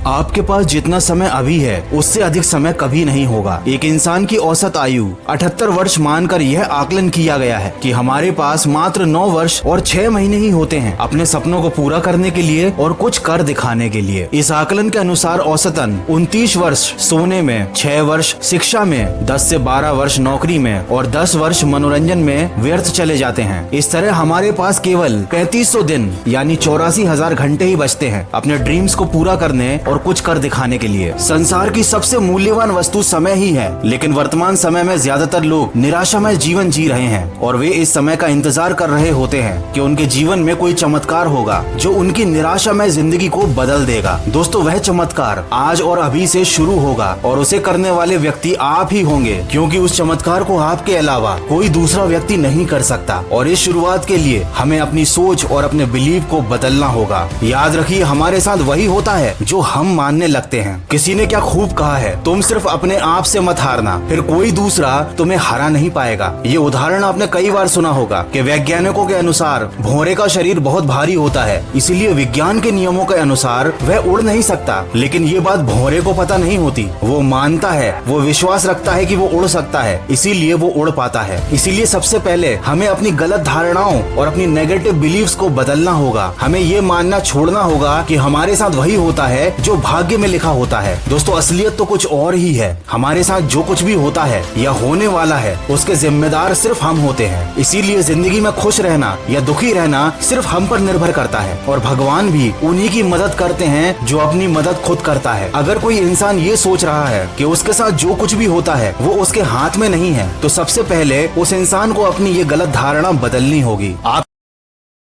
आपके पास जितना समय अभी है उससे अधिक समय कभी नहीं होगा। एक इंसान की औसत आयु 78 वर्ष मानकर यह आकलन किया गया है कि हमारे पास मात्र 9 वर्ष और 6 महीने ही होते हैं अपने सपनों को पूरा करने के लिए और कुछ कर दिखाने के लिए। इस आकलन के अनुसार औसतन 29 वर्ष सोने में, 6 वर्ष शिक्षा में, 10 से 12 वर्ष नौकरी में और 10 वर्ष मनोरंजन में व्यर्थ चले जाते हैं। इस तरह हमारे पास केवल 3500 दिन यानी 84,000 घंटे ही बचते हैं अपने ड्रीम्स को पूरा करने और कुछ कर दिखाने के लिए। संसार की सबसे मूल्यवान वस्तु समय ही है, लेकिन वर्तमान समय में ज्यादातर लोग निराशामय जीवन जी रहे हैं और वे इस समय का इंतजार कर रहे होते हैं कि उनके जीवन में कोई चमत्कार होगा जो उनकी निराशामय जिंदगी को बदल देगा। दोस्तों, वह चमत्कार आज और अभी से शुरू होगा और उसे करने वाले व्यक्ति आप ही होंगे, क्योंकि उस चमत्कार को आपके अलावा कोई दूसरा व्यक्ति नहीं कर सकता। और इस शुरुआत के लिए हमें अपनी सोच और अपने बिलीव को बदलना होगा। याद रखिए, हमारे साथ वही होता है जो हम मानने लगते हैं। किसी ने क्या खूब कहा है, तुम सिर्फ अपने आप से मत हारना, फिर कोई दूसरा तुम्हें हरा नहीं पाएगा। ये उदाहरण आपने कई बार सुना होगा कि वैज्ञानिकों के अनुसार भौरे का शरीर बहुत भारी होता है, इसीलिए विज्ञान के नियमों के अनुसार वह उड़ नहीं सकता। लेकिन ये बात भौरे को पता नहीं होती। वो मानता है, वो विश्वास रखता है कि वो उड़ सकता है, इसीलिए वो उड़ पाता है। इसीलिए सबसे पहले हमें अपनी गलत धारणाओं और अपनी नेगेटिव बिलीव्स को बदलना होगा। हमें ये मानना छोड़ना होगा कि हमारे साथ वही होता है जो भाग्य में लिखा होता है। दोस्तों, असलियत तो कुछ और ही है। हमारे साथ जो कुछ भी होता है या होने वाला है उसके जिम्मेदार सिर्फ हम होते हैं। इसीलिए जिंदगी में खुश रहना या दुखी रहना सिर्फ हम पर निर्भर करता है और भगवान भी उन्हीं की मदद करते हैं जो अपनी मदद खुद करता है। अगर कोई इंसान ये सोच रहा है कि उसके साथ जो कुछ भी होता है वो उसके हाथ में नहीं है, तो सबसे पहले उस इंसान को अपनी ये गलत धारणा बदलनी होगी। आप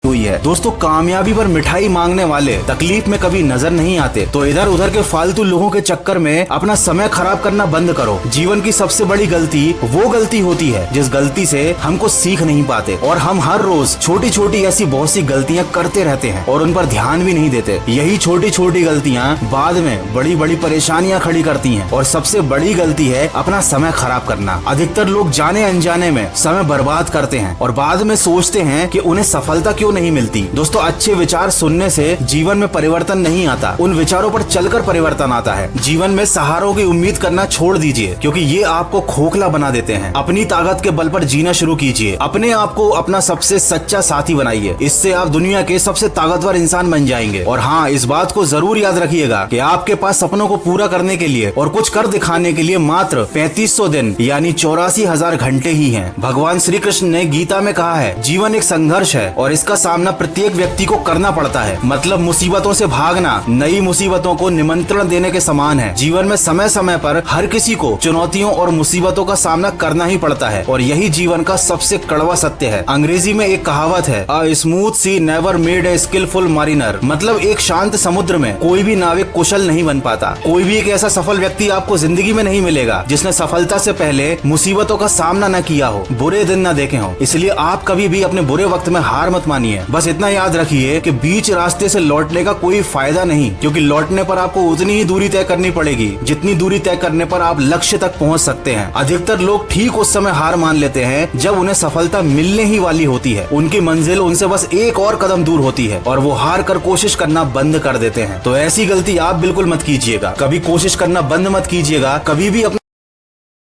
हुई है। दोस्तों, कामयाबी पर मिठाई मांगने वाले तकलीफ में कभी नजर नहीं आते, तो इधर उधर के फालतू लोगों के चक्कर में अपना समय खराब करना बंद करो। जीवन की सबसे बड़ी गलती वो गलती होती है जिस गलती से हमको सीख नहीं पाते, और हम हर रोज छोटी छोटी ऐसी बहुत सी गलतियां करते रहते हैं और उन पर ध्यान भी नहीं देते। यही छोटी छोटी गलतियां बाद में बड़ी बड़ी परेशानियां खड़ी करती हैं, और सबसे बड़ी गलती है अपना समय खराब करना। अधिकतर लोग जाने अनजाने में समय बर्बाद करते हैं और बाद में सोचते हैं कि उन्हें सफलता क्यों नहीं मिलती। दोस्तों, अच्छे विचार सुनने से जीवन में परिवर्तन नहीं आता, उन विचारों पर चलकर परिवर्तन आता है। जीवन में सहारों की उम्मीद करना छोड़ दीजिए, क्योंकि ये आपको खोखला बना देते हैं। अपनी ताकत के बल पर जीना शुरू कीजिए। अपने आप को अपना सबसे सच्चा साथी बनाइए। इससे आप दुनिया के सबसे ताकतवर इंसान बन जाएंगे। और हाँ, इस बात को जरूर याद रखिएगा कि आपके पास सपनों को पूरा करने के लिए और कुछ कर दिखाने के लिए मात्र 3500 दिन यानी 84,000 घंटे ही हैं। भगवान श्री कृष्ण ने गीता में कहा है, जीवन एक संघर्ष है और इसका सामना प्रत्येक व्यक्ति को करना पड़ता है। मतलब मुसीबतों से भागना नई मुसीबतों को निमंत्रण देने के समान है। जीवन में समय समय पर हर किसी को चुनौतियों और मुसीबतों का सामना करना ही पड़ता है, और यही जीवन का सबसे कड़वा सत्य है। अंग्रेजी में एक कहावत है, a smooth sea never made a skillful mariner. मतलब एक शांत समुद्र में कोई भी नाविक कुशल नहीं बन पाता। कोई भी एक ऐसा सफल व्यक्ति आपको जिंदगी में नहीं मिलेगा जिसने सफलता से पहले मुसीबतों का सामना न किया हो, बुरे दिन न देखे हो। इसलिए आप कभी भी अपने बुरे वक्त में हार मत मानिए। बस इतना याद रखिए कि बीच रास्ते से लौटने का कोई फायदा नहीं, क्योंकि लौटने पर आपको उतनी ही दूरी तय करनी पड़ेगी जितनी दूरी तय करने पर आप लक्ष्य तक पहुंच सकते हैं। अधिकतर लोग ठीक उस समय हार मान लेते हैं जब उन्हें सफलता मिलने ही वाली होती है। उनकी मंजिल उनसे बस एक और कदम दूर होती है और वो हार कर कोशिश करना बंद कर देते हैं। तो ऐसी गलती आप बिल्कुल मत कीजिएगा। कभी कोशिश करना बंद मत कीजिएगा। कभी भी अपना